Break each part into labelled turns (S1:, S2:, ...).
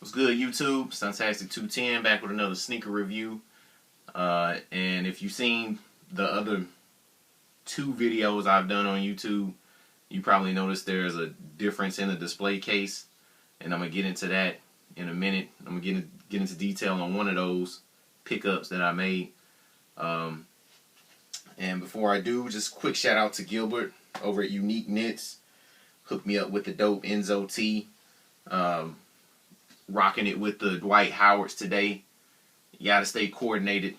S1: What's good, YouTube? Stuntastic210 back with another sneaker review. And if you've seen the other two videos I've done on YouTube, you probably noticed there's a difference in the display case, and I'm gonna get into that in a minute. I'm gonna get into detail on one of those pickups that I made. And before I do, just quick shout out to Gilbert over at Unique Knits. Hooked me up with the dope Enzo tee. Rocking it with the Dwight Howards today. You gotta stay coordinated.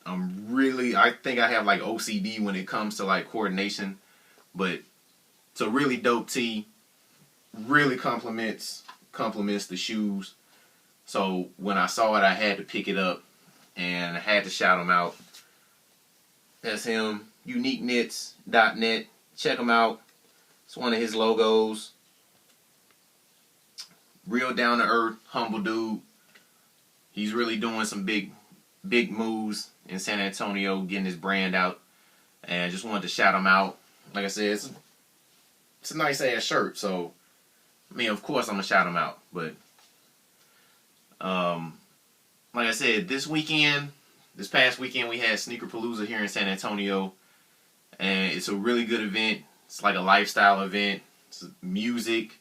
S1: I think I have like OCD when it comes to like coordination, but it's a really dope tee. Really complements the shoes. So when I saw it, I had to pick it up and I had to shout him out. That's him, uniqueknits.net. Check him out. It's one of his logos. Real down to earth, humble dude. He's really doing some big moves in San Antonio, getting his brand out. And I just wanted to shout him out. Like I said, it's a nice ass shirt, so I mean, of course I'm gonna shout him out. But like I said, this past weekend we had Sneakerpalooza here in San Antonio, and it's a really good event. It's like a lifestyle event. It's music,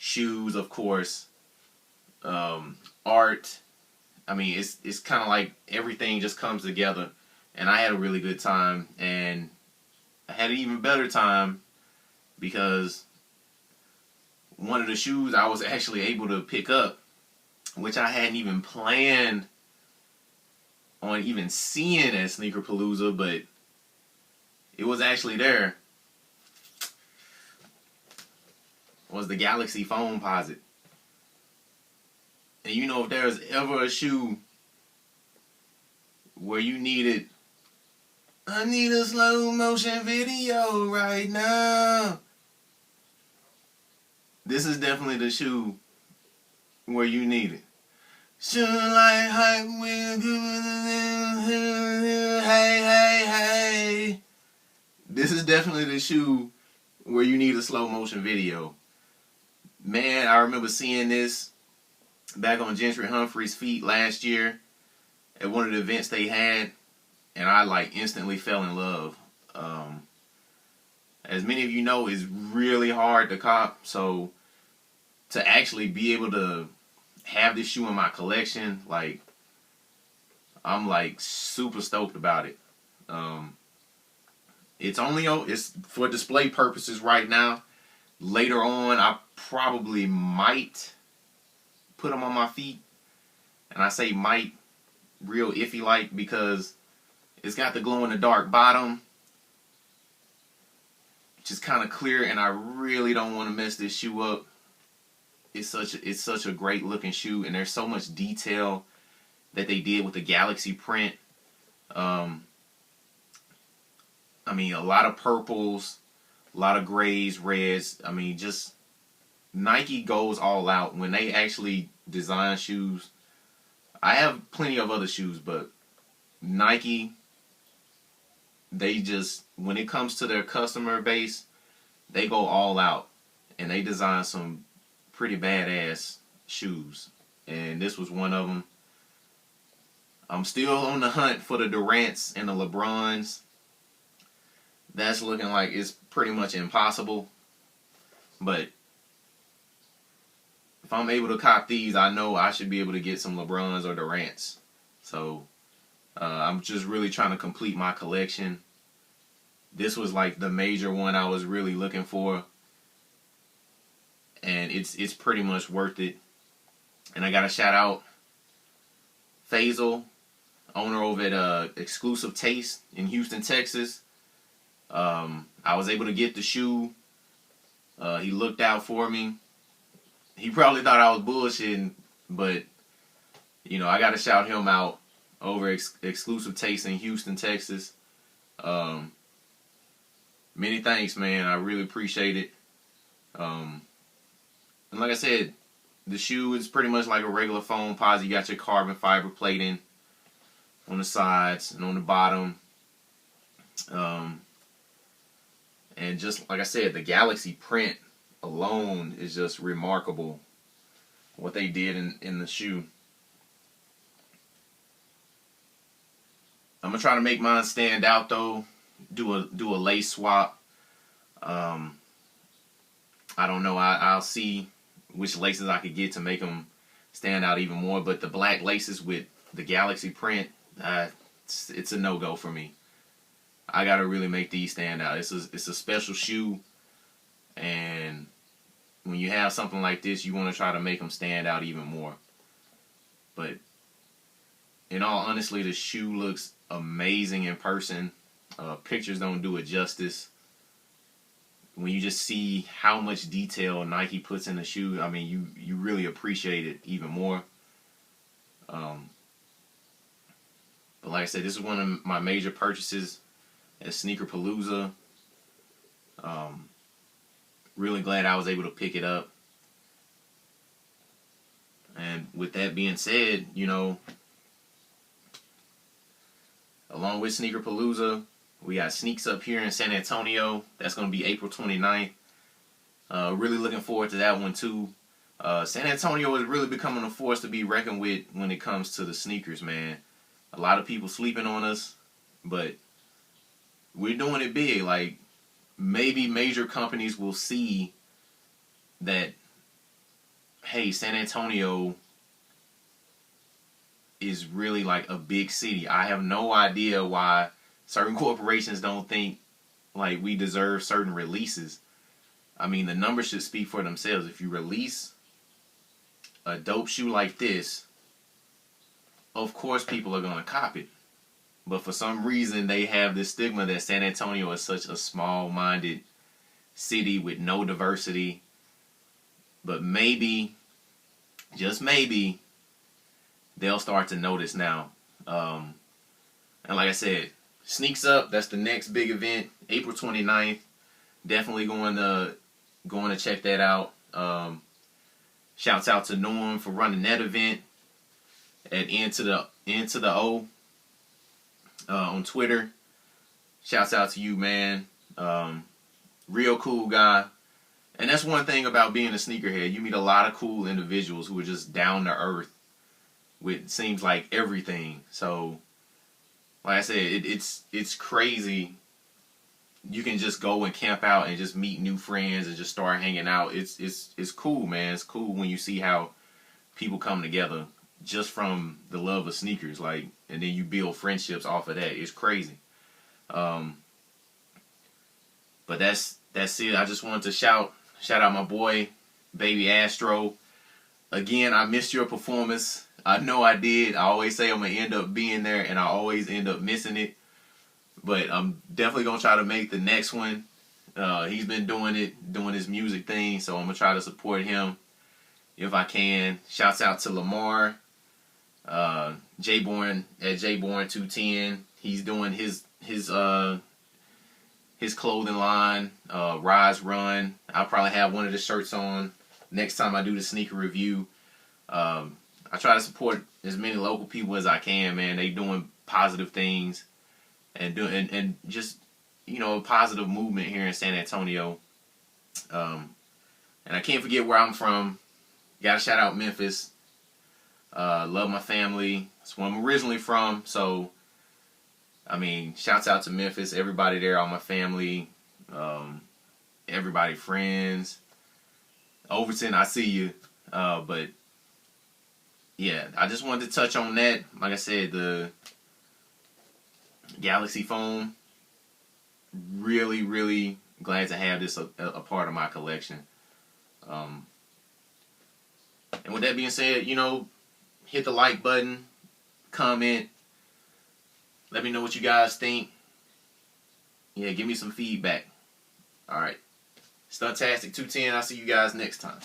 S1: shoes, of course, art. I mean, it's kind of like everything just comes together, and I had a really good time, and I had an even better time because one of the shoes I was actually able to pick up, which I hadn't even planned on even seeing at Sneakerpalooza, but it was actually there, was the Galaxy Foamposite. And you know, if there's ever a shoe where you needed, I need a slow motion video right now, this is definitely the shoe where you need it. Shoe like hype with hey. This is definitely the shoe where you need a slow motion video. Man, I remember seeing this back on Gentry Humphrey's feet last year at one of the events they had, and I like instantly fell in love. As many of you know, it's really hard to cop, so to actually be able to have this shoe in my collection, like, I'm like super stoked about it. It's for display purposes right now. Later on, I probably might put them on my feet, and I say might real iffy like, because it's got the glow in the dark bottom, which is kind of clear, and I really don't want to mess this shoe up. It's such a great looking shoe, and there's so much detail that they did with the Galaxy print. I mean, a lot of purples, a lot of grays, reds. I mean, just Nike goes all out when they actually design shoes. I have plenty of other shoes, but Nike, they just, when it comes to their customer base, they go all out, and they design some pretty badass shoes, and this was one of them. I'm still on the hunt for the Durants and the LeBrons. That's looking like it's pretty much impossible, but if I'm able to cop these, I know I should be able to get some LeBrons or Durants. So I'm just really trying to complete my collection. This was like the major one I was really looking for, and it's pretty much worth it. And I gotta shout out Faisal, owner over at Exclusive Taste in Houston, Texas. I was able to get the shoe. He looked out for me. He probably thought I was bullshitting, but you know, I gotta shout him out over Exclusive Taste in Houston, Texas. Many thanks, man. I really appreciate it. And like I said, the shoe is pretty much like a regular Foamposite. You got your carbon fiber plating on the sides and on the bottom. And just like I said, the Galaxy print alone is just remarkable. what they did in the shoe. I'm gonna try to make mine stand out though. Do a lace swap. I don't know. I'll see which laces I could get to make them stand out even more. But the black laces with the Galaxy print, it's a no-go for me. I gotta really make these stand out. It's a special shoe, and when you have something like this, you want to try to make them stand out even more. But in all honesty, the shoe looks amazing in person. Pictures don't do it justice. When you just see how much detail Nike puts in the shoe, I mean, you really appreciate it even more. But like I said, this is one of my major purchases at Sneakerpalooza. Really glad I was able to pick it up. And with that being said, you know, along with Sneakerpalooza, we got Sneaks up here in San Antonio. That's going to be April 29th. Really looking forward to that one too. San Antonio is really becoming a force to be reckoned with when it comes to the sneakers, man. A lot of people sleeping on us, but we're doing it big. Like, maybe major companies will see that, hey, San Antonio is really like a big city. I have no idea why certain corporations don't think like we deserve certain releases. I mean, the numbers should speak for themselves. If you release a dope shoe like this, of course people are going to cop it. But for some reason, they have this stigma that San Antonio is such a small-minded city with no diversity. But maybe, just maybe, they'll start to notice now. And like I said, Sneaks Up, that's the next big event, April 29th. Definitely going to check that out. Shouts out to Norm for running that event at Into the O on Twitter. Shouts out to you, man. Real cool guy. And that's one thing about being a sneakerhead. You meet a lot of cool individuals who are just down to earth with, seems like, everything. So, like I said, it's crazy. You can just go and camp out and just meet new friends and just start hanging out. It's cool, man. It's cool when you see how people come together just from the love of sneakers, like, and then you build friendships off of that. It's crazy. But that's it. I just wanted to shout out my boy, Baby Astro. Again, I missed your performance. I know I did. I always say I'm gonna end up being there, and I always end up missing it. But I'm definitely gonna try to make the next one. He's been doing his music thing, so I'm gonna try to support him if I can. Shouts out to Lamar, Jborn at Jborn210. He's doing his clothing line, Rise Run. I'll probably have one of the shirts on next time I do the sneaker review. I try to support as many local people as I can, man. They doing positive things and just, you know, a positive movement here in San Antonio. And I can't forget where I'm from. Gotta shout out Memphis. Love my family. That's where I'm originally from. So, I mean, shouts out to Memphis. Everybody there, all my family. Everybody, friends. Overton, I see you. But, yeah, I just wanted to touch on that. Like I said, the Galaxy Foam. Really, really glad to have this a part of my collection. And with that being said, you know, hit the like button, comment, let me know what you guys think. Yeah, give me some feedback. Alright. Stuntastic 210. I'll see you guys next time.